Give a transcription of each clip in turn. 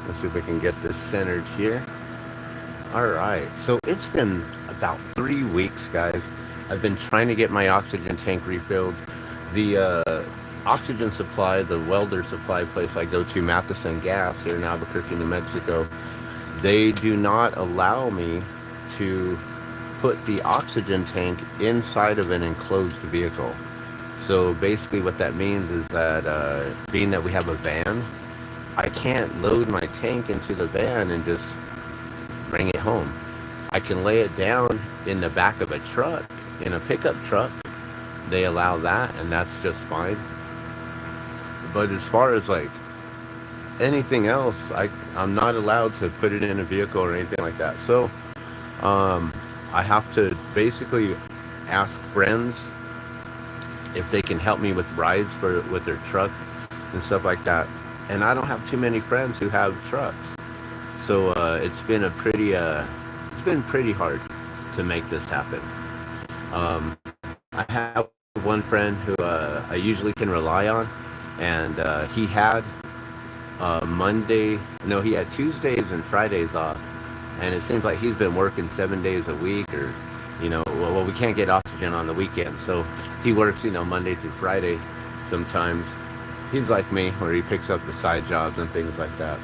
Let's see if we can get this centered here. All right, so it's been about 3 weeks, guys. I've been trying to get my oxygen tank refilled. The oxygen supply, the welder supply place I go to, Matheson Gas, here in Albuquerque, New Mexico, they do not allow me to put the oxygen tank inside of an enclosed vehicle. So basically what that means is that being that we have a van, I can't load my tank into the van and just bring it home. I can lay it down in the back of a truck, in a pickup truck. They allow that, and that's just fine. But as far as like anything else, I'm not allowed to put it in a vehicle or anything like that. So I have to basically ask friends if they can help me with rides with their truck and stuff like that. And I don't have too many friends who have trucks. So it's been pretty hard to make this happen. I have one friend who I usually can rely on, and he had he had Tuesdays and Fridays off, and it seems like he's been working 7 days a week, or well, we can't get oxygen on the weekend, so he works Monday through Friday sometimes. He's like me, where he picks up the side jobs and things like that.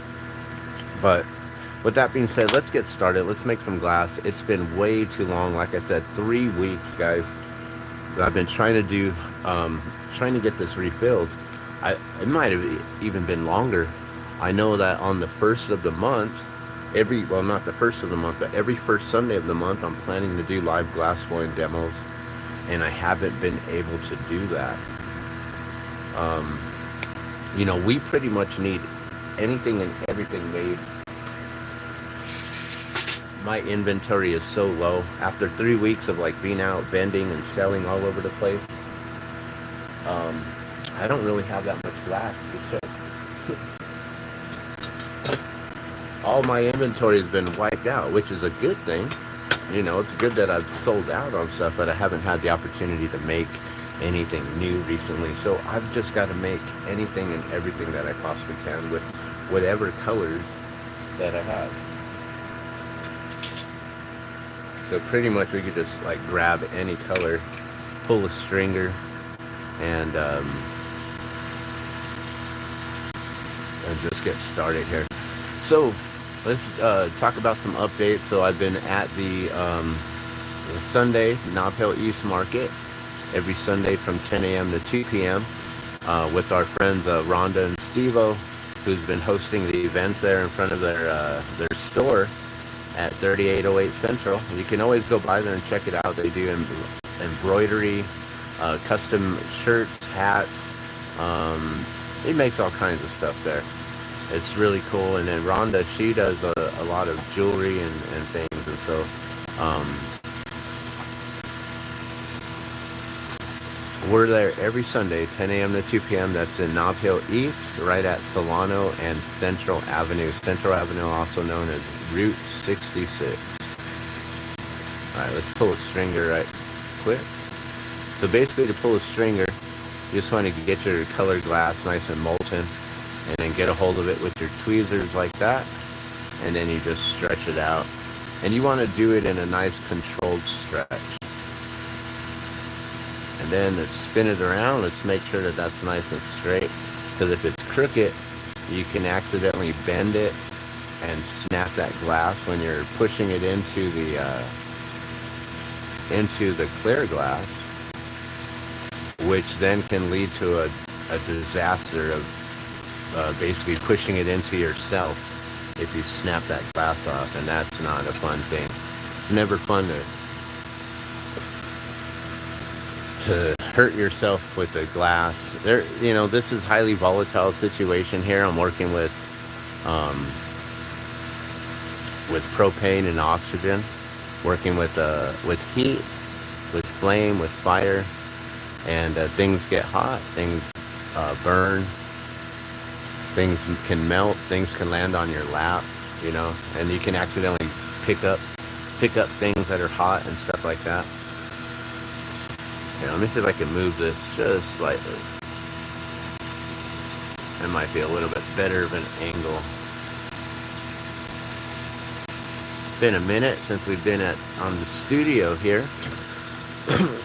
But with that being said, let's get started. Let's make some glass. It's been way too long. Like I said, 3 weeks, guys. I've been trying to get this refilled. It might have even been longer. I know that on the first of the month, not the first of the month, but every first Sunday of the month, I'm planning to do live glass blowing demos, and I haven't been able to do that. We pretty much need anything and everything made. My inventory is so low after 3 weeks of being out vending and selling all over the place. I don't really have that much glass to show. All my inventory has been wiped out, which is a good thing. It's good that I've sold out on stuff, but I haven't had the opportunity to make anything new recently. So I've just got to make anything and everything that I possibly can with whatever colors that I have. So pretty much we could just grab any color, pull a stringer, and just get started here. So let's talk about some updates. So I've been at the Sunday Nob Hill East Market every Sunday from 10 a.m. to 2 p.m. With our friends Rhonda and Steve-O, who's been hosting the events there in front of their store at 3808 Central. You can always go by there and check it out. They do embroidery, custom shirts, hats. He makes all kinds of stuff there. It's really cool. And then Rhonda, she does a lot of jewelry and things. And so we're there every Sunday, 10 a.m. to 2 p.m. That's in Nob Hill East, right at Solano and Central Avenue. Central Avenue, also known as Route 66. Alright, let's pull a stringer right quick. So basically, to pull a stringer, you just want to get your colored glass nice and molten, and then get a hold of it with your tweezers like that, and then you just stretch it out. And you want to do it in a nice controlled stretch. And then let's spin it around. Let's make sure that that's nice and straight, because if it's crooked, you can accidentally bend it and snap that glass when you're pushing it into the clear glass, which then can lead to a disaster of basically pushing it into yourself if you snap that glass off, and that's not a fun thing. It's never fun to hurt yourself with the glass. This is highly volatile situation here. I'm working with propane and oxygen, working with heat, with flame, with fire, and things get hot, things burn, things can melt, things can land on your lap, and you can accidentally pick up things that are hot and stuff like that. Let me see if I can move this just slightly. It might be a little bit better of an angle. been a minute since we've been on the studio here.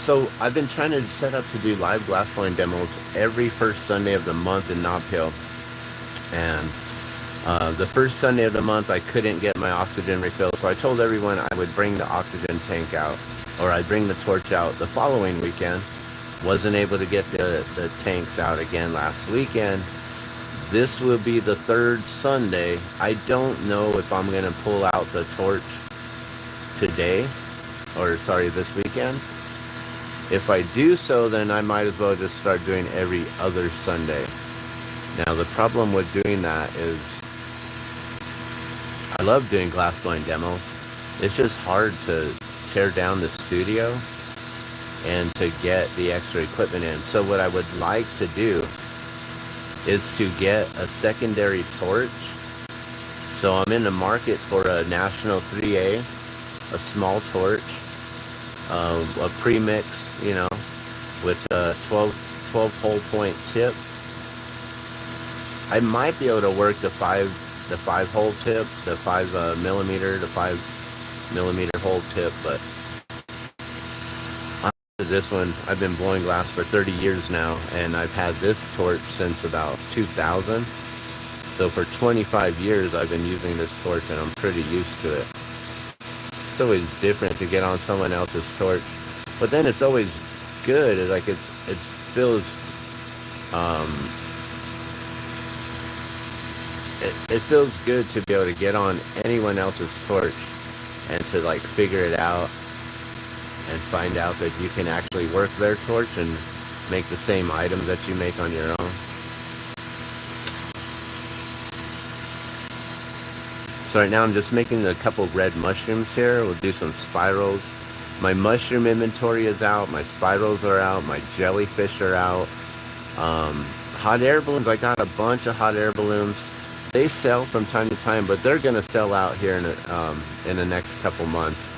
So I've been trying to set up to do live glass blowing demos every first Sunday of the month in Nob Hill. And the first Sunday of the month I couldn't get my oxygen refill, so I told everyone I would bring the oxygen tank out, or I'd bring the torch out the following weekend. Wasn't able to get the tanks out again last weekend. This will be the third Sunday. I don't know if I'm going to pull out the torch today, or sorry, this weekend. If I do so, then I might as well just start doing every other Sunday. Now, the problem with doing that is I love doing glass blowing demos. It's just hard to tear down the studio and to get the extra equipment in. So what I would like to do is to get a secondary torch. So I'm in the market for a National 3A, a small torch, a pre-mix, you know, with a 12 hole point tip. I might be able to work the 5 hole tip, the 5 millimeter, the 5 millimeter hole tip, but this one, I've been blowing glass for 30 years now, and I've had this torch since about 2000. So for 25 years, I've been using this torch, and I'm pretty used to it. It's always different to get on someone else's torch, but then it's always good. It's like it feels it feels good to be able to get on anyone else's torch and to like figure it out and find out that you can actually work their torch and make the same items that you make on your own. So right now I'm just making a couple red mushrooms here. We'll do some spirals. My mushroom inventory is out. My spirals are out. My jellyfish are out. Hot air balloons, I got a bunch of hot air balloons. They sell from time to time, but they're going to sell out here in the next couple months.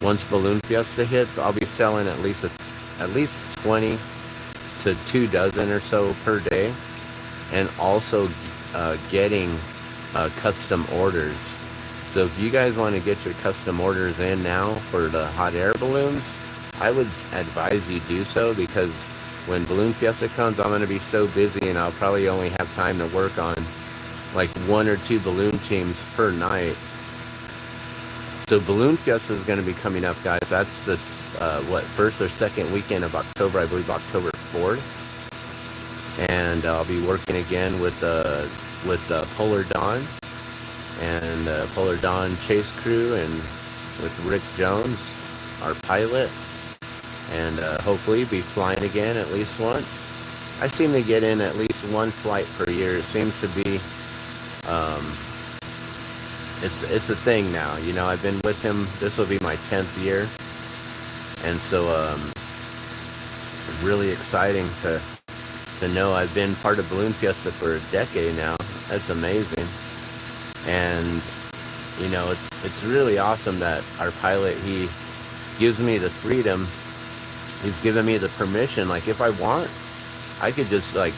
Once Balloon Fiesta hits, I'll be selling at least 20 to 2 dozen or so per day, and also getting custom orders. So if you guys want to get your custom orders in now for the hot air balloons, I would advise you do so, because when Balloon Fiesta comes, I'm going to be so busy and I'll probably only have time to work on like 1 or 2 balloon teams per night. So Balloon Fiesta is going to be coming up, guys. That's the first or second weekend of October, I believe October 4th. And I'll be working again with Polar Dawn and Polar Dawn Chase Crew, and with Rick Jones, our pilot, and hopefully be flying again at least once. I seem to get in at least 1 flight per year. It seems to be it's a thing now. You know, I've been with him, this will be my 10th year, and so really exciting to know I've been part of Balloon Fiesta for a decade now. That's amazing. And you know, it's really awesome that our pilot, he gives me the freedom, he's given me the permission. Like, if I want, I could just like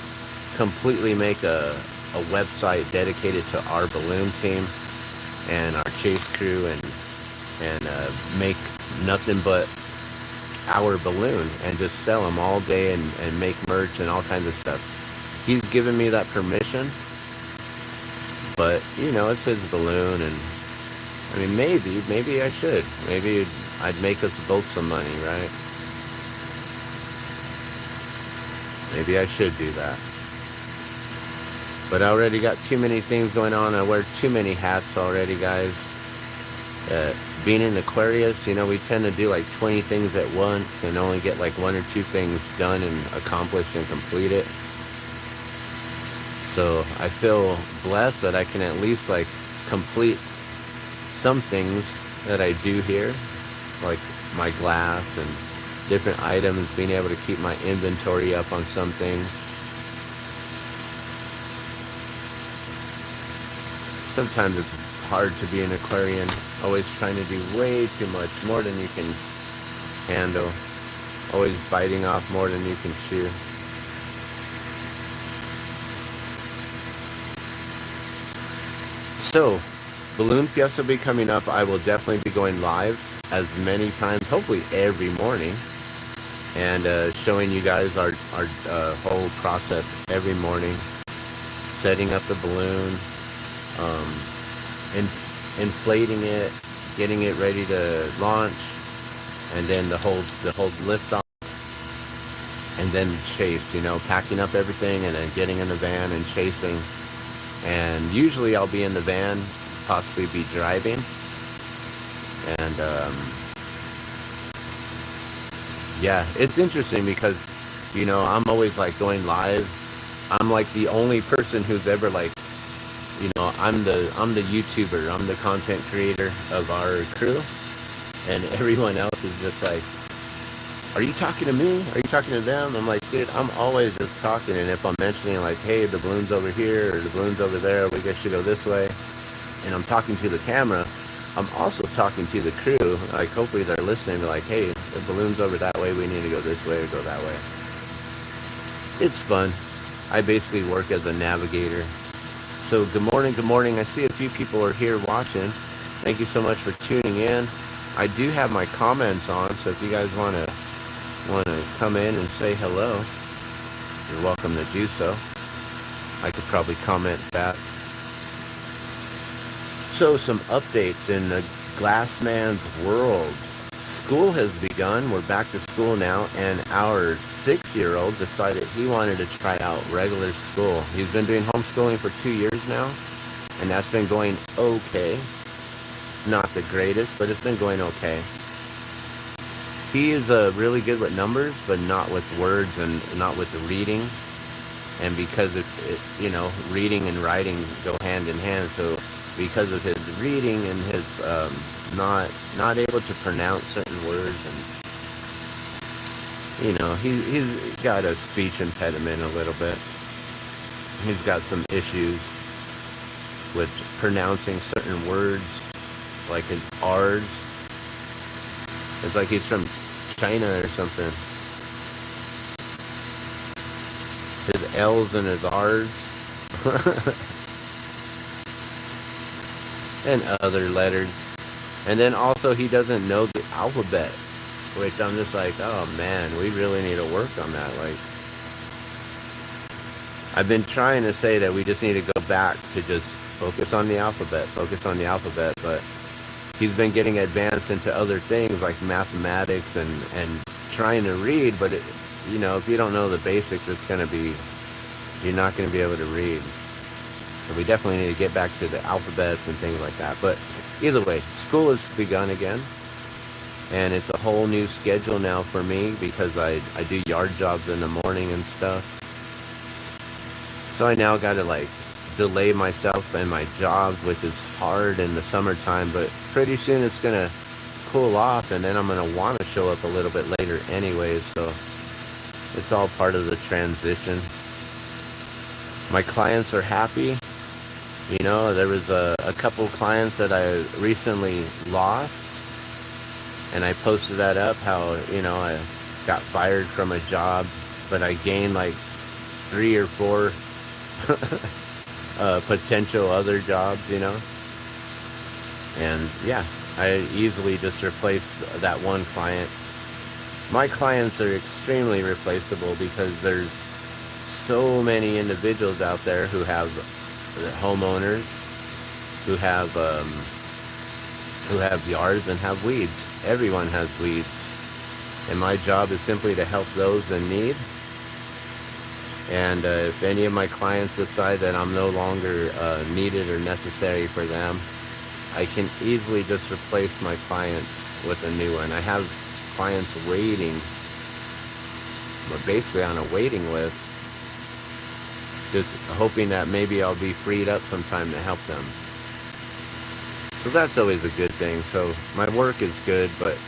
completely make a website dedicated to our balloon team and our chase crew, and make nothing but our balloon and just sell them all day and make merch and all kinds of stuff. He's given me that permission, but you know, it's his balloon, and I mean, maybe I should. Maybe I'd make us both some money, right? Maybe I should do that. But I already got too many things going on. I wear too many hats already, guys. Being in Aquarius, you know, we tend to do like 20 things at once and only get like 1 or 2 things done and accomplished and completed. So I feel blessed that I can at least like complete some things that I do here, like my glass and different items, being able to keep my inventory up on some things. Sometimes it's hard to be an Aquarian, always trying to do way too much, more than you can handle, always biting off more than you can chew. So, Balloon Fiesta will be coming up. I will definitely be going live as many times, hopefully every morning, and showing you guys our whole process every morning, setting up the balloon, um, inflating it, getting it ready to launch, and then the whole lift off, and then chase, you know, packing up everything and then getting in the van and chasing. And usually I'll be in the van, possibly be driving, and yeah, it's interesting because, you know, I'm always like going live. I'm like the only person who's ever like, you know, I'm the YouTuber, I'm the content creator of our crew, and everyone else is just like, are you talking to me? Are you talking to them? I'm like, dude, I'm always just talking, and if I'm mentioning like, hey, the balloon's over here, or the balloon's over there, we guys should go this way, and I'm talking to the camera, I'm also talking to the crew, like hopefully they're listening, they're like, hey, the balloon's over that way, we need to go this way or go that way. It's fun. I basically work as a navigator. So good morning, I see a few people are here watching. Thank you so much for tuning in. I do have my comments on, so if you guys want to come in and say hello, you're welcome to do so. I could probably comment back. So some updates in the Glassman's world. School has begun. We're back to school now, and our 6-year-old decided he wanted to try out regular school. He's been doing homeschooling for 2 years now, and that's been going okay. Not the greatest, but it's been going okay. He is really good with numbers, but not with words and not with the reading. And because you know, reading and writing go hand in hand, so because of his reading and his not able to pronounce certain words, and you know, he's got a speech impediment a little bit. He's got some issues with pronouncing certain words, like his R's. It's like he's from China or something. His L's and his R's. And other letters. And then also he doesn't know the alphabet, which I'm just like, oh man, we really need to work on that. Like, I've been trying to say that we just need to go back to just focus on the alphabet, but he's been getting advanced into other things like mathematics and trying to read, but it, you know, if you don't know the basics, it's going to be, you're not going to be able to read. So we definitely need to get back to the alphabets and things like that. But either way, school has begun again, and it's a whole new schedule now for me because I do yard jobs in the morning and stuff. So I now got to like delay myself and my jobs, which is hard in the summertime, but pretty soon it's going to cool off, and then I'm going to want to show up a little bit later anyways, so it's all part of the transition. My clients are happy. You know, there was a couple clients that I recently lost, and I posted that up, how, you know, I got fired from a job, but I gained like 3 or 4 potential other jobs, you know. And yeah, I easily just replaced that one client. My clients are extremely replaceable because there's so many individuals out there who have homeowners, who have yards and have weeds. Everyone has weeds, and my job is simply to help those in need. And if any of my clients decide that I'm no longer needed or necessary for them, I can easily just replace my client with a new one. I have clients waiting, but basically on a waiting list, just hoping that maybe I'll be freed up sometime to help them. So that's always a good thing. So my work is good, but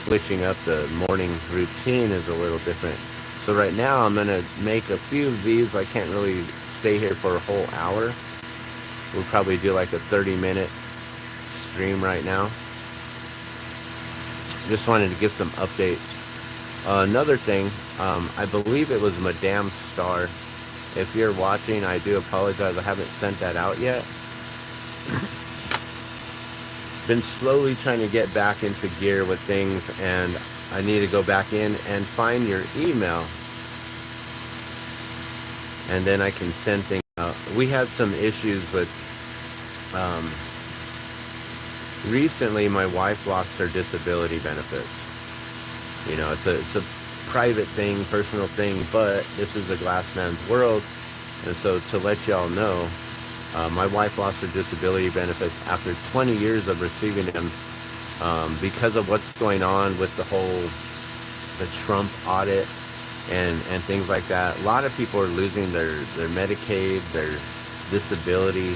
switching up the morning routine is a little different. So right now I'm going to make a few of these. I can't really stay here for a whole hour. We'll probably do like a 30-minute stream right now. Just wanted to give some updates. Another thing, I believe it was Madame Star. If you're watching, I do apologize. I haven't sent that out yet. been slowly trying to get back into gear with things, and I need to go back in and find your email, and then I can send things out. We had some issues with, um, recently my wife lost her disability benefits. You know, it's a private thing, personal thing, but this is a glass man's world. And so to let y'all know, my wife lost her disability benefits after 20 years of receiving them, because of what's going on with the Trump audit and things like that. A lot of people are losing their Medicaid, their disability,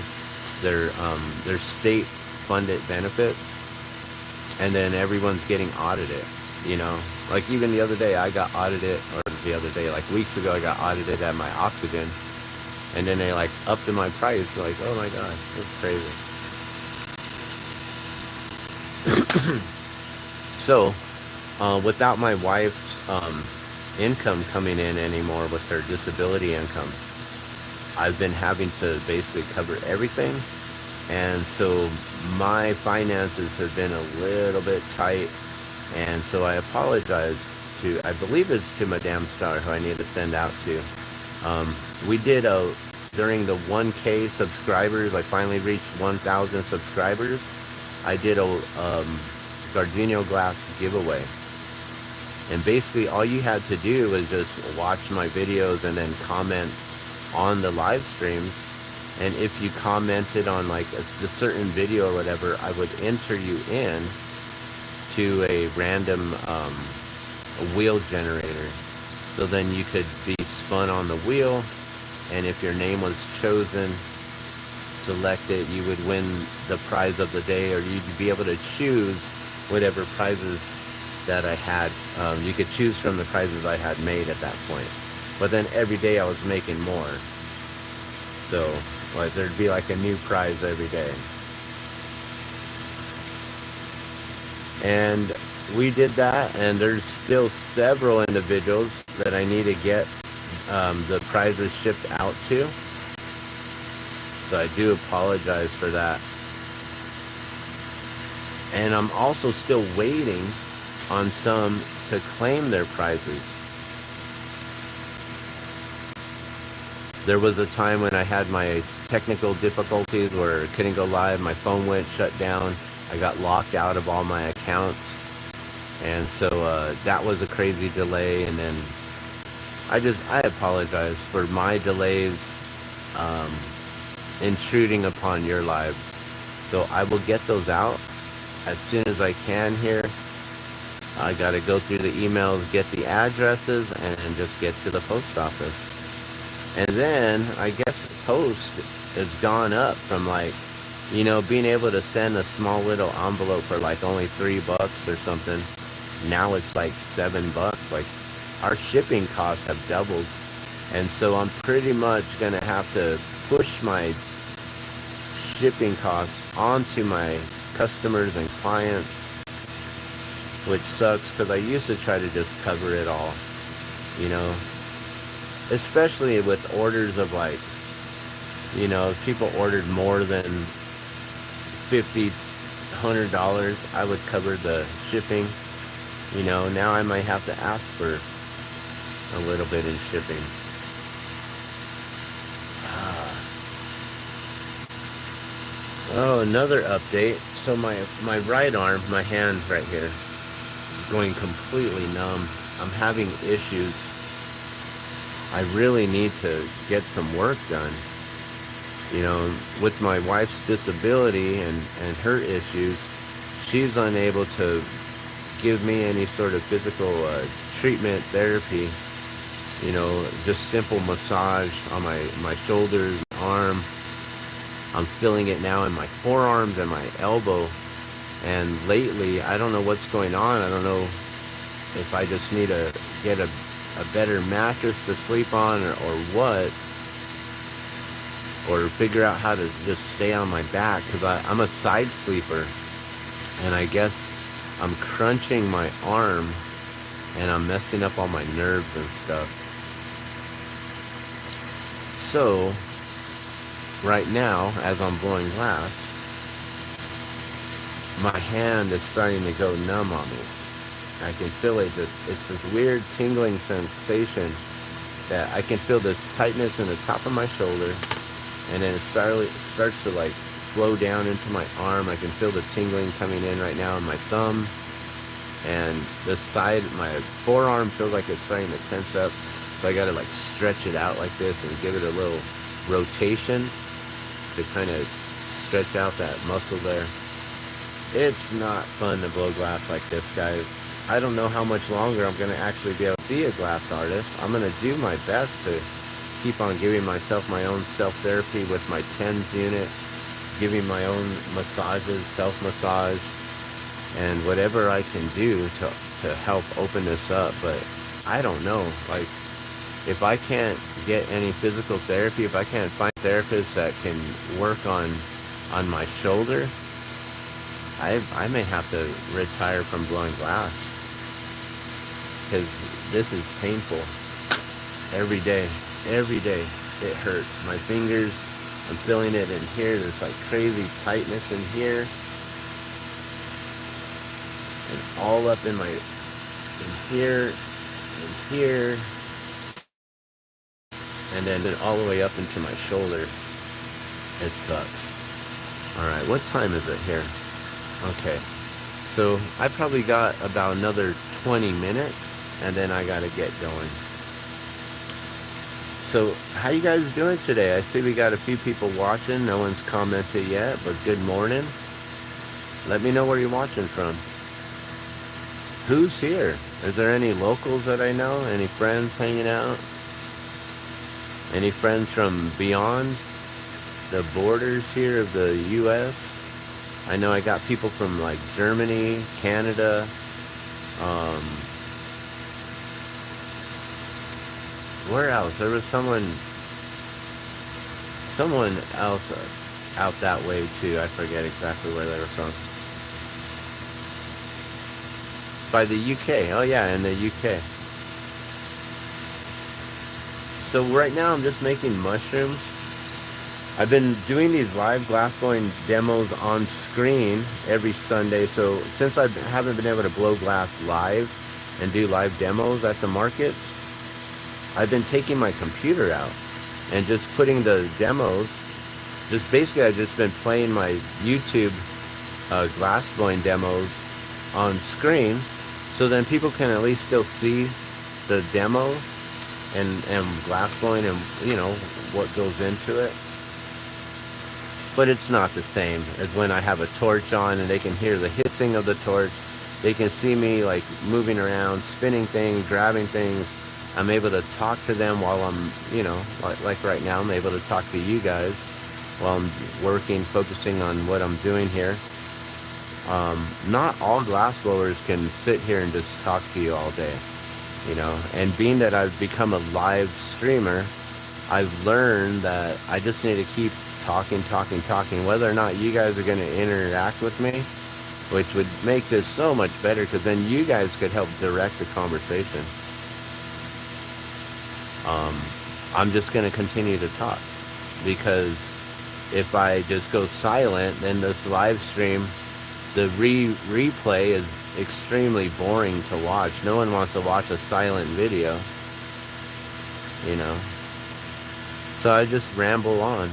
their state funded benefits, and then everyone's getting audited. You know, like even the other day I got audited, or the other day, like weeks ago, I got audited at my oxygen, and then they like upped my price. Like, oh my gosh, that's crazy. So, without my wife's income coming in anymore with her disability income, I've been having to basically cover everything, and so my finances have been a little bit tight. And so I apologize to, I believe it's to Madame Star, who I need to send out to. We did during the 1K subscribers, I finally reached 1,000 subscribers. I did a Gardeno glass giveaway. And basically all you had to do was just watch my videos and then comment on the live streams. And if you commented on like a certain video or whatever, I would enter you in to a random wheel generator. So then you could be spun on the wheel, and if your name was chosen, selected, you would win the prize of the day, or you'd be able to choose whatever prizes that I had. You could choose from the prizes I had made at that point. But then every day I was making more. So like there'd be like a new prize every day. And we did that, and there's still several individuals that I need to get the prizes shipped out to. So I do apologize for that. And I'm also still waiting on some to claim their prizes. There was a time when I had my technical difficulties where I couldn't go live, my phone went shut down, I got locked out of all my accounts, and so that was a crazy delay. And then I apologize for my delays intruding upon your lives. So I will get those out as soon as I can here. I got to go through the emails, get the addresses, and just get to the post office. And then I guess the post has gone up from like, you know, being able to send a small little envelope for like only $3 or something. Now it's like $7. Like our shipping costs have doubled. And so I'm pretty much going to have to push my shipping costs onto my customers and clients, which sucks because I used to try to just cover it all, you know, especially with orders of like, you know, if people ordered more than $50, $100, I would cover the shipping. You know, now I might have to ask for a little bit in shipping. Oh, another update. So my right arm, my hand right here, is going completely numb. I'm having issues. I really need to get some work done. You know, with my wife's disability and her issues, she's unable to give me any sort of physical treatment, therapy. You know, just simple massage on my shoulders, arm. I'm feeling it now in my forearms and my elbow. And lately, I don't know what's going on. I don't know if I just need to get a better mattress to sleep on or what. Or figure out how to just stay on my back, because I'm a side sleeper. And I guess I'm crunching my arm and I'm messing up all my nerves and stuff. So right now, as I'm blowing glass, my hand is starting to go numb on me. I can feel it. It's this weird tingling sensation that I can feel this tightness in the top of my shoulder, and then it starts to like flow down into my arm. I can feel the tingling coming in right now in my thumb, and the side, my forearm feels like it's starting to tense up. So I gotta like stretch it out like this and give it a little rotation to kind of stretch out that muscle there. It's not fun to blow glass like this, guys. I don't know how much longer I'm going to actually be able to be a glass artist. I'm going to do my best to keep on giving myself my own self-therapy with my TENS unit, giving my own massages, self-massage, and whatever I can do to help open this up. But I don't know, like, if I can't get any physical therapy, if I can't find therapists that can work on my shoulder, I may have to retire from blowing glass, because this is painful. Every day it hurts. My fingers, I'm feeling it in here. There's like crazy tightness in here, and all up in here, and then all the way up into my shoulder. It sucks. All right, what time is it here? Okay, so I probably got about another 20 minutes, and then I gotta get going. So how you guys doing today? I see we got a few people watching. No one's commented yet, but good morning. Let me know where you're watching from. Who's here? Is there any locals that I know? Any friends hanging out? Any friends from beyond the borders here of the U.S.? I know I got people from like Germany, Canada, where else? There was someone else out that way too. I forget exactly where they were from. By the UK. Oh yeah, in the UK. So right now I'm just making mushrooms. I've been doing these live glass blowing demos on screen every Sunday. So since I haven't been able to blow glass live and do live demos at the market, I've been taking my computer out and just putting the demos. Just basically, I've just been playing my YouTube glass blowing demos on screen, so then people can at least still see the demo and glass blowing and what goes into it. But it's not the same as when I have a torch on and they can hear the hissing of the torch. They can see me like moving around, spinning things, grabbing things. I'm able to talk to them while I'm, like right now, I'm able to talk to you guys while I'm working, focusing on what I'm doing here. Not all glass blowers can sit here and just talk to you all day, and being that I've become a live streamer, I've learned that I just need to keep talking, whether or not you guys are going to interact with me, which would make this so much better, because then you guys could help direct the conversation. I'm just going to continue to talk, because if I just go silent, then this live stream, the replay is extremely boring to watch. No one wants to watch a silent video, So I just ramble on,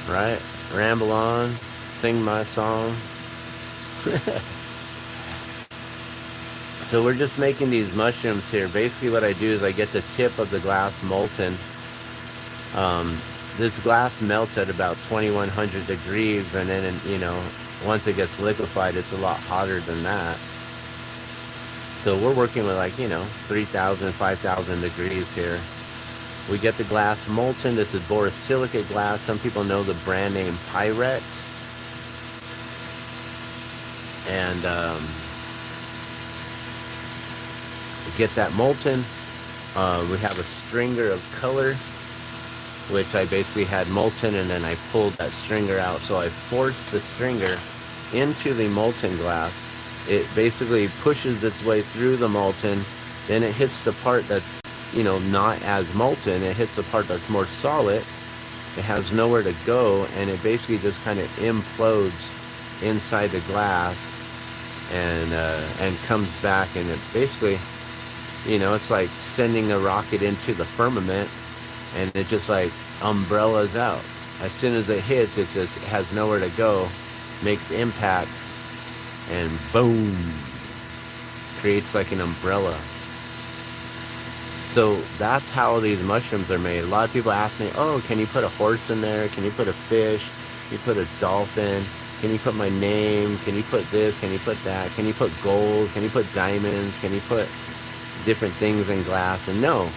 right? Ramble on, sing my song. So we're just making these mushrooms here. Basically what I do is I get the tip of the glass molten. This glass melts at about 2100 degrees, and then, once it gets liquefied, it's a lot hotter than that. So we're working with 3,000, 5,000 degrees here. We get the glass molten. This is borosilicate glass. Some people know the brand name Pyrex. And get that molten. We have a stringer of color, which I basically had molten, and then I pulled that stringer out. So I forced the stringer into the molten glass. It basically pushes its way through the molten. Then it hits the part that's, not as molten. It hits the part that's more solid. It has nowhere to go, and it basically just kind of implodes inside the glass, and comes back, and it basically, it's like sending a rocket into the firmament, and it just like umbrellas out. As soon as it hits, it just has nowhere to go, makes impact, and boom, creates like an umbrella. So that's how these mushrooms are made. A lot of people ask me, oh, can you put a horse in there? Can you put a fish? Can you put a dolphin? Can you put my name? Can you put this? Can you put that? Can you put gold? Can you put diamonds? Can you put different things in glass? And no,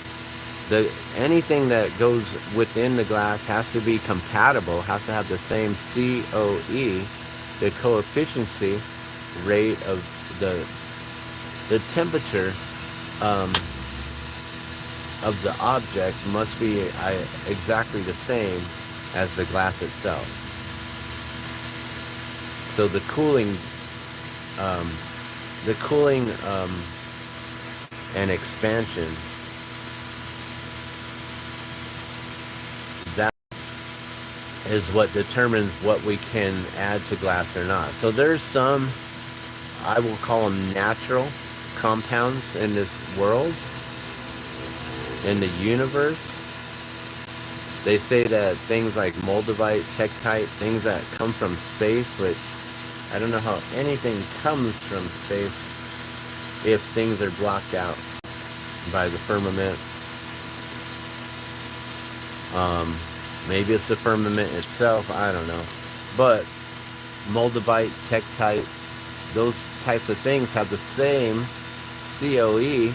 anything that goes within the glass has to be compatible, has to have the same COE, the coefficiency rate of the temperature of the object must be exactly the same as the glass itself. So the cooling and expansion, that is what determines what we can add to glass or not. So there's some, I will call them natural compounds in this world, in the universe. They say that things like moldavite, tektite, things that come from space, which I don't know how anything comes from space if things are blocked out by the firmament. Maybe it's the firmament itself, I don't know. But moldavite, tektite, those types of things have the same COE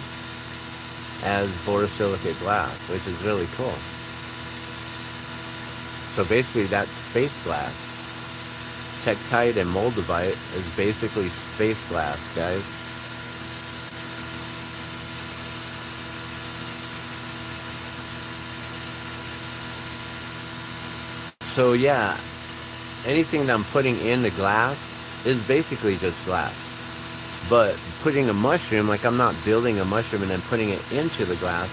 as borosilicate glass, which is really cool. So basically that's space glass. Tektite and moldavite is basically space glass, guys. So yeah, anything that I'm putting in the glass is basically just glass. But putting a mushroom, like I'm not building a mushroom and then putting it into the glass,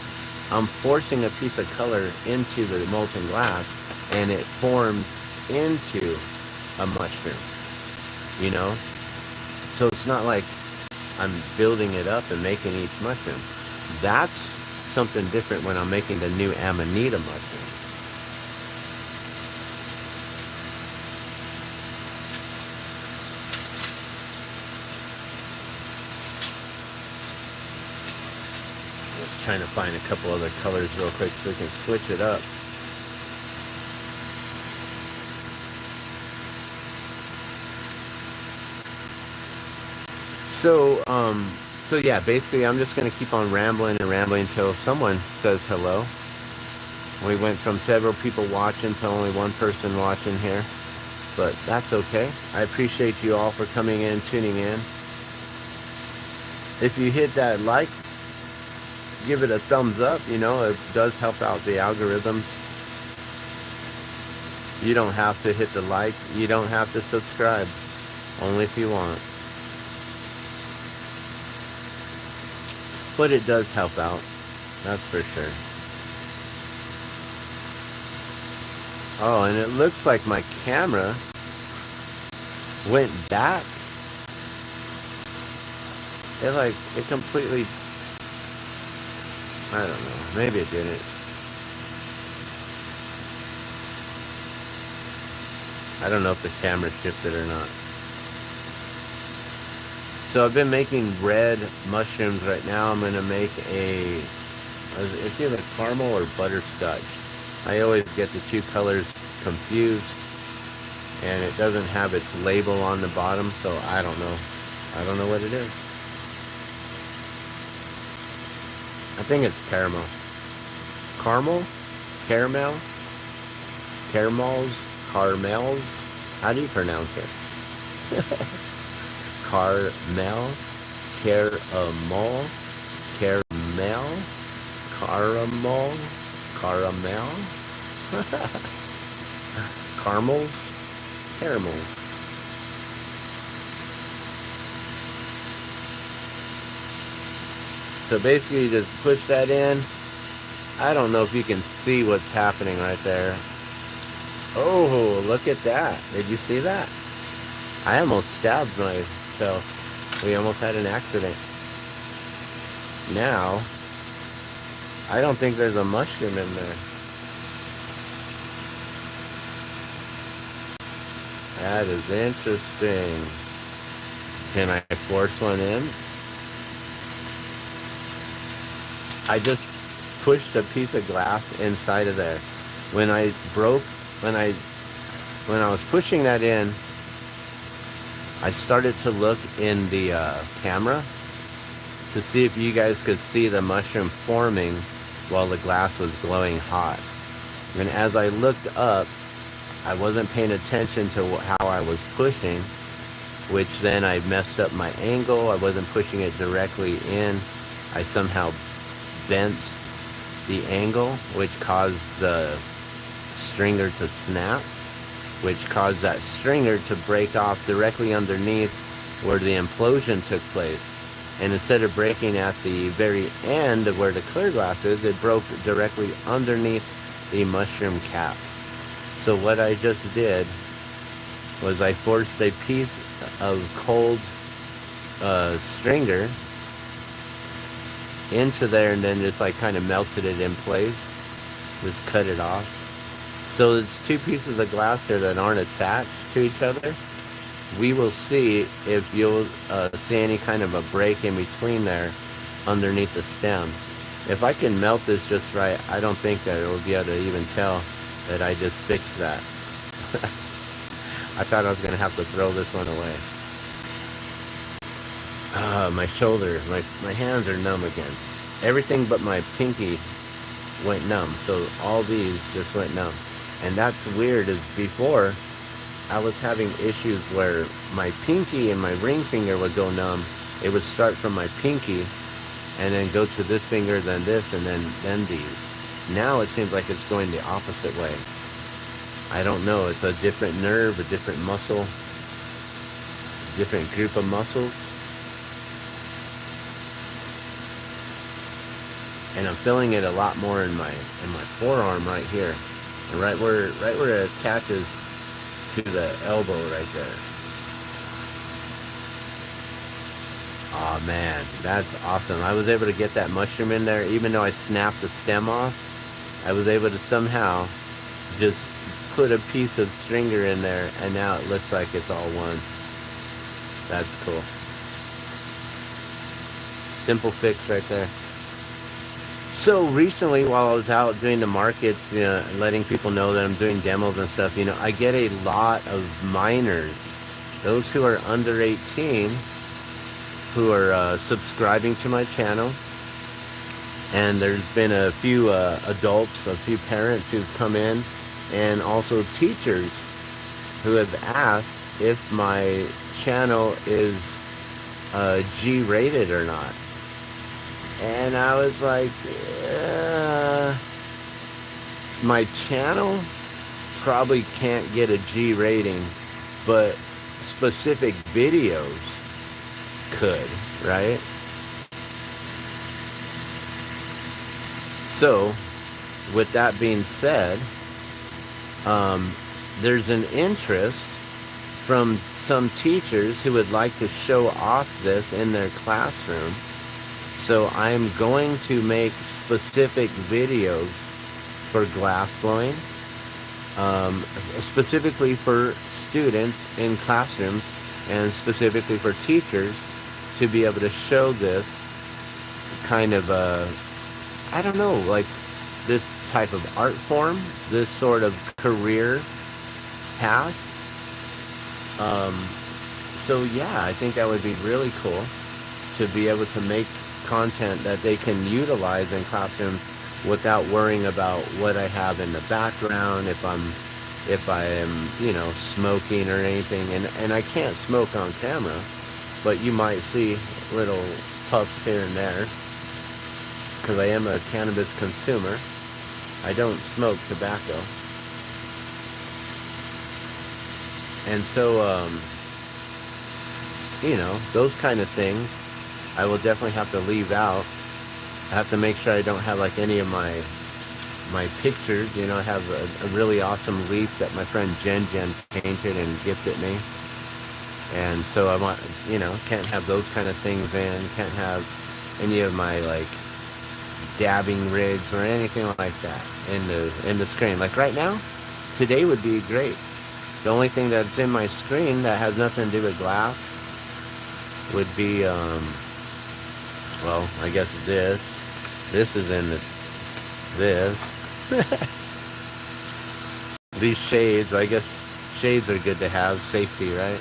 I'm forcing a piece of color into the molten glass, and it forms into a mushroom, So it's not like I'm building it up and making each mushroom. That's something different when I'm making the new Amanita mushroom. Just trying to find a couple other colors real quick so we can switch it up. So yeah, basically I'm just going to keep on rambling and rambling until someone says hello. We went from several people watching to only one person watching here, but that's okay. I appreciate you all for coming in, tuning in. If you hit that like, give it a thumbs up, it does help out the algorithms. You don't have to hit the like, you don't have to subscribe, only if you want. But it does help out, that's for sure. Oh, and it looks like my camera went back. It completely, I don't know, maybe it didn't. I don't know if the camera shifted or not. So I've been making red mushrooms right now. I'm going to make it's either caramel or butterscotch. I always get the two colors confused, and it doesn't have its label on the bottom, so I don't know. I don't know what it is. I think it's caramel. Caramel? Caramel? Caramels? How do you pronounce it? Caramel, caramel, caramel, caramel. So basically you just push that in. I don't know if you can see what's happening right there. Oh, look at that. Did you see that? I almost stabbed myself. We almost had an accident. Now, I don't think there's a mushroom in there. That is interesting. Can I force one in? I just pushed a piece of glass inside of there. When I was pushing that in, I started to look in the camera to see if you guys could see the mushroom forming while the glass was glowing hot. And as I looked up, I wasn't paying attention to how I was pushing, which then I messed up my angle. I wasn't pushing it directly in. I somehow bent the angle, which caused the stringer to snap, which caused that stringer to break off directly underneath where the implosion took place. And instead of breaking at the very end of where the clear glass is, it broke directly underneath the mushroom cap. So what I just did was I forced a piece of cold stringer into there and then just like kind of melted it in place. Just cut it off. So it's two pieces of glass here that aren't attached to each other. We will see if you'll see any kind of a break in between there underneath the stem. If I can melt this just right, I don't think that it will be able to even tell that I just fixed that. I thought I was going to have to throw this one away. My shoulder, my hands are numb again. Everything but my pinky went numb. So all these just went numb. And that's weird, is before I was having issues where my pinky and my ring finger would go numb. It would start from my pinky and then go to this finger, then this, and then these. Now it seems like it's going the opposite way. I don't know. It's a different nerve, a different muscle, different group of muscles. And I'm feeling it a lot more in my forearm right here. And right where it attaches to the elbow right there. Oh man, that's awesome. I was able to get that mushroom in there, even though I snapped the stem off. I was able to somehow just put a piece of stringer in there, and now it looks like it's all one. That's cool. Simple fix right there. So recently, while I was out doing the markets, letting people know that I'm doing demos and stuff, I get a lot of minors, those who are under 18, who are subscribing to my channel. And there's been a few adults, a few parents who've come in, and also teachers who have asked if my channel is G-rated or not. And I was like, my channel probably can't get a G rating, but specific videos could, right? So, with that being said, there's an interest from some teachers who would like to show off this in their classroom. So I'm going to make specific videos for glass blowing, specifically for students in classrooms and specifically for teachers to be able to show this kind of, I don't know, like this type of art form, this sort of career path. So yeah, I think that would be really cool to be able to make content that they can utilize in classrooms without worrying about what I have in the background, if I am smoking or anything, and I can't smoke on camera, but you might see little puffs here and there because I am a cannabis consumer. I don't smoke tobacco. And so those kind of things I will definitely have to leave out. I have to make sure I don't have like any of my pictures. I have a really awesome leaf that my friend Jen painted and gifted me. And so I want, can't have those kind of things in, can't have any of my like dabbing rigs or anything like that in the screen. Like right now, today would be great. The only thing that's in my screen that has nothing to do with glass would be, well, I guess this. This is in this. These shades, I guess shades are good to have, safety, right?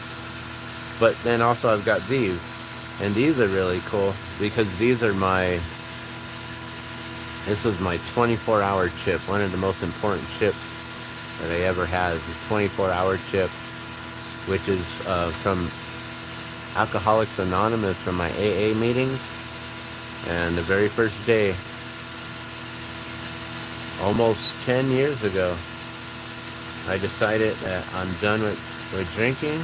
But then also I've got these, and these are really cool because these are this was my 24-hour chip, one of the most important chips that I ever had is a 24-hour chip, which is from Alcoholics Anonymous from my AA meetings. And the very first day, almost 10 years ago, I decided that I'm done with drinking,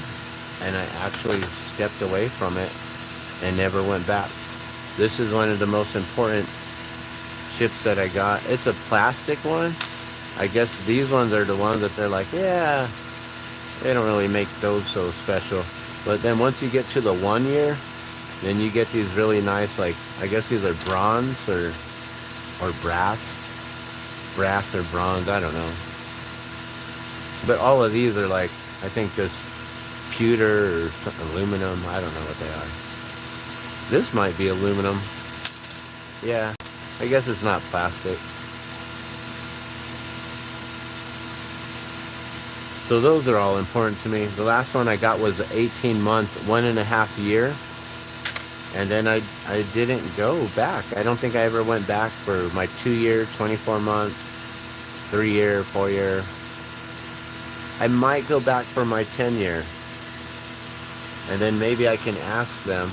and I actually stepped away from it and never went back. This is one of the most important chips that I got. It's a plastic one. I guess these ones are the ones that they're like, yeah, they don't really make those so special. But then once you get to the 1 year, then you get these really nice, like, I guess these are bronze or brass or bronze, I don't know. But all of these are like, I think just pewter or aluminum, I don't know what they are. This might be aluminum. Yeah, I guess it's not plastic. So those are all important to me. The last one I got was 18 months, 1.5 year. And then I didn't go back. I don't think I ever went back for my 2 year, 24 months, 3 year, 4 year. I might go back for my 10 year. And then maybe I can ask them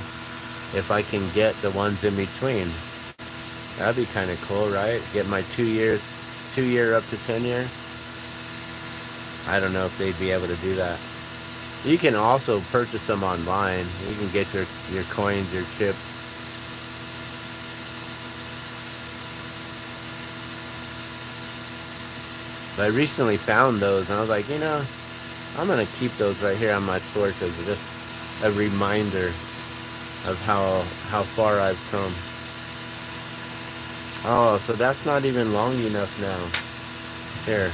if I can get the ones in between. That'd be kind of cool, right? Get my 2 year up to 10 year. I don't know if they'd be able to do that. You can also purchase them online. You can get your coins, your chips. But I recently found those, and I was like, I'm going to keep those right here on my torch as just a reminder of how far I've come. Oh, so that's not even long enough now. Here.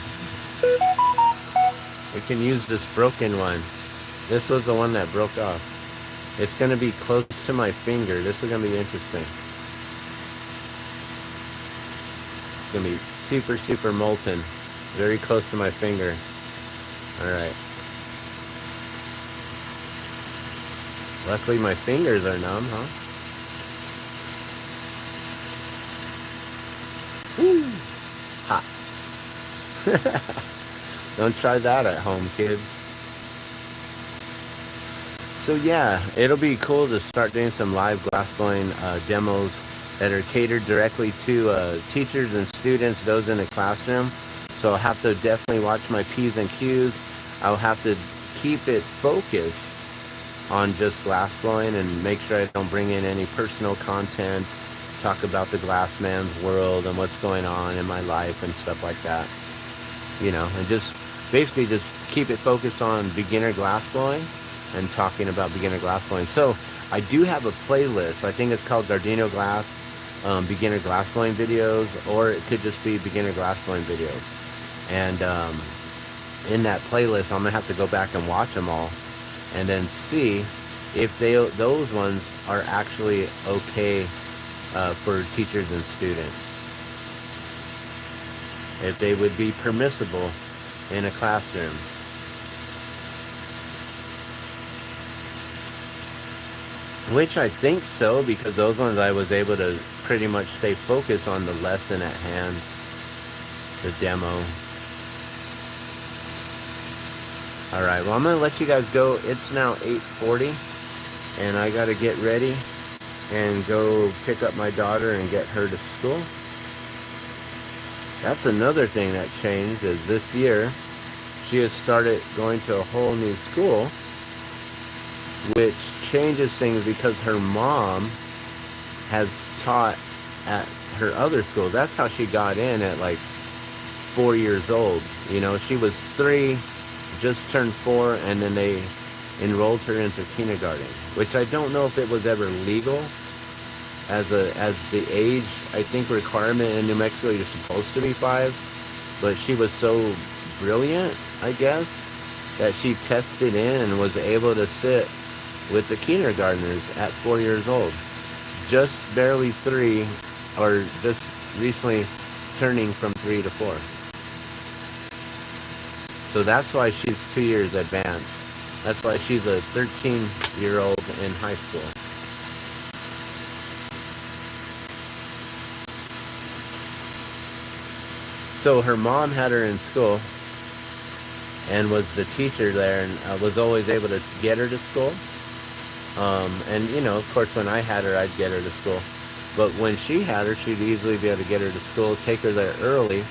We can use this broken one. This was the one that broke off. It's going to be close to my finger. This is going to be interesting. It's going to be super, super molten. Very close to my finger. Alright. Luckily my fingers are numb, huh? Woo! Hot. Don't try that at home, kids. So yeah, it'll be cool to start doing some live glassblowing demos that are catered directly to teachers and students, those in the classroom. So I'll have to definitely watch my P's and Q's. I'll have to keep it focused on just glassblowing and make sure I don't bring in any personal content, talk about the glassman's world and what's going on in my life and stuff like that. And just basically just keep it focused on beginner glassblowing and talking about beginner glassblowing. So I do have a playlist. I think it's called Gardeno Glass beginner glassblowing videos, or it could just be beginner glassblowing videos. And in that playlist, I'm gonna have to go back and watch them all, and then see if those ones are actually okay for teachers and students. If they would be permissible in a classroom. Which I think so, because those ones I was able to pretty much stay focused on the lesson at hand, the demo. Alright, well I'm going to let you guys go. It's now 8:40 and I got to get ready and go pick up my daughter and get her to school. That's another thing that changed, is this year she has started going to a whole new school, which changes things because her mom has taught at her other school. That's how she got in at like 4 years old. She was 3, just turned 4, and then enrolled her into kindergarten, which I don't know if it was ever legal as the age, I think, requirement in New Mexico. You're supposed to be 5, but she was so brilliant, I guess, that she tested in and was able to sit with the kindergartners at 4 years old, just barely 3, or just recently turning from 3 to 4. So that's why she's 2 years advanced. That's why she's a 13-year-old in high school. So her mom had her in school and was the teacher there, and was always able to get her to school. And, you know, of course, when I had her, I'd get her to school. But when she had her, she'd easily be able to get her to school, take her there early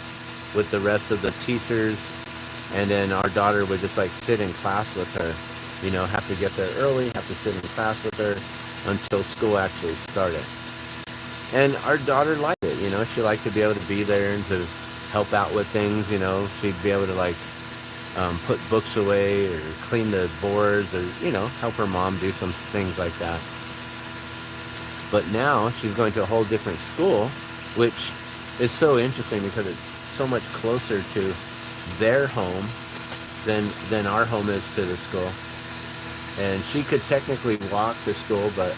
with the rest of the teachers, and then our daughter would just, like, sit in class with her. You know, have to get there early, have to sit in class with her until school actually started. And our daughter liked it, you know. She liked to be able to be there and to help out with things, you know. She'd be able to, like, put books away or clean the boards, or, you know, help her mom do some things like that. But now she's going to a whole different school, which is so interesting because it's so much closer to their home than our home is to the school. And she could technically walk to school, but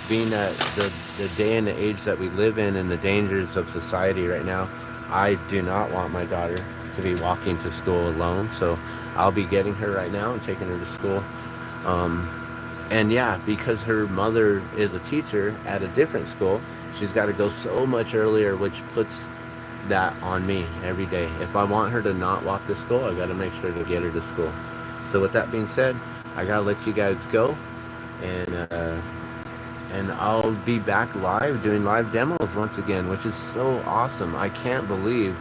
being that the day and the age that we live in and the dangers of society right now, I do not want my daughter to be walking to school alone. So I'll be getting her right now and taking her to school. And yeah, because her mother is a teacher at a different school, she's got to go so much earlier, which puts that on me every day. If I want her to not walk to school, I got to make sure to get her to school. So with that being said, I got to let you guys go. And I'll be back live doing live demos once again, which is so awesome. I can't believe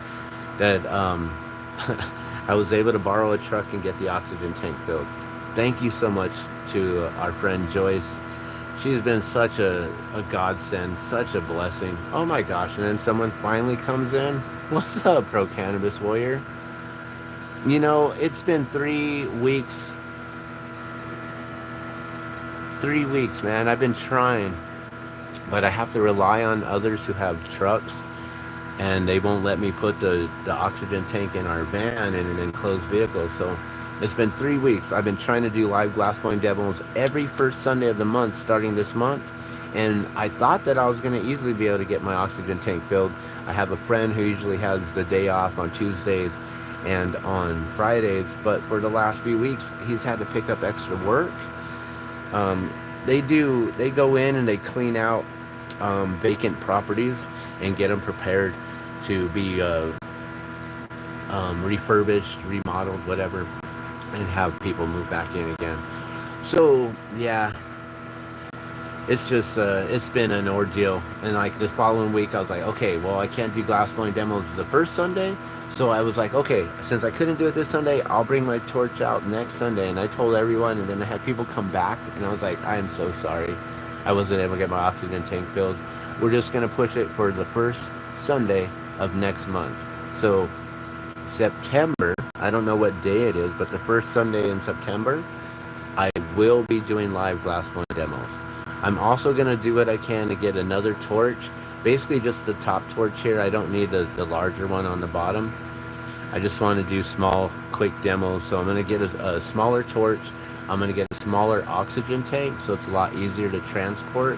that I was able to borrow a truck and get the oxygen tank filled. Thank you so much to our friend Joyce. She's been such a godsend, such a blessing. Oh my gosh, and then someone finally comes in. What's up, Pro Cannabis Warrior? You know, it's been 3 weeks. 3 weeks, man. I've been trying, but I have to rely on others who have trucks, and they won't let me put the oxygen tank in our van in an enclosed vehicle. So it's been 3 weeks. I've been trying to do live glass blowing demos every first Sunday of the month starting this month, and I thought that I was going to easily be able to get my oxygen tank filled. I have a friend who usually has the day off on Tuesdays and on Fridays, but for the last few weeks he's had to pick up extra work. They go in and they clean out vacant properties and get them prepared to be refurbished, remodeled, whatever, and have people move back in again. So yeah, it's just it's been an ordeal. And like the following week I was like, okay, well, I can't do glass blowing demos the first Sunday. So I was like, okay, since I couldn't do it this Sunday, I'll bring my torch out next Sunday. And I told everyone, and then I had people come back, and I was like, I am so sorry I wasn't able to get my oxygen tank filled. We're just going to push it for the first Sunday of next month. So September, I don't know what day it is, but the first Sunday in September, I will be doing live glass blowing demos. I'm also going to do what I can to get another torch, basically just the top torch here. I don't need the larger one on the bottom. I just want to do small, quick demos. So I'm going to get a smaller torch. I'm going to get a smaller oxygen tank, so it's a lot easier to transport.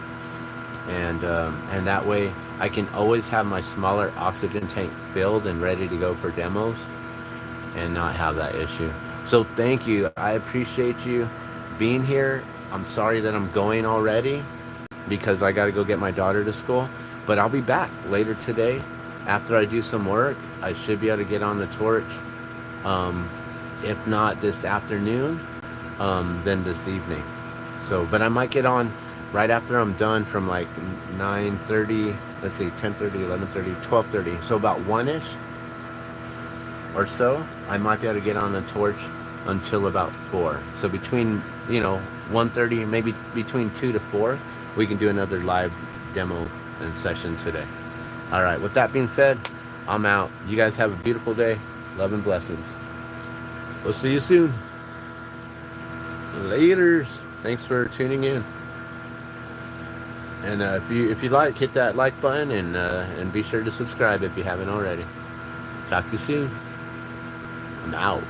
And that way I can always have my smaller oxygen tank filled and ready to go for demos and not have that issue. So thank you. I appreciate you being here. I'm sorry that I'm going already because I got to go get my daughter to school. But I'll be back later today after I do some work. I should be able to get on the torch. If not this afternoon, then this evening. So, but I might get on right after I'm done from like 9:30, let's see, 10:30, 11:30, 12:30. So about 1-ish or so, I might be able to get on the torch until about 4. So between, 1:30, maybe between 2 to 4, we can do another live demo and session today. All right, with that being said, I'm out. You guys have a beautiful day. Love and blessings. We'll see you soon. Laters. Thanks for tuning in. And if you like, hit that like button and be sure to subscribe if you haven't already. Talk to you soon. I'm out.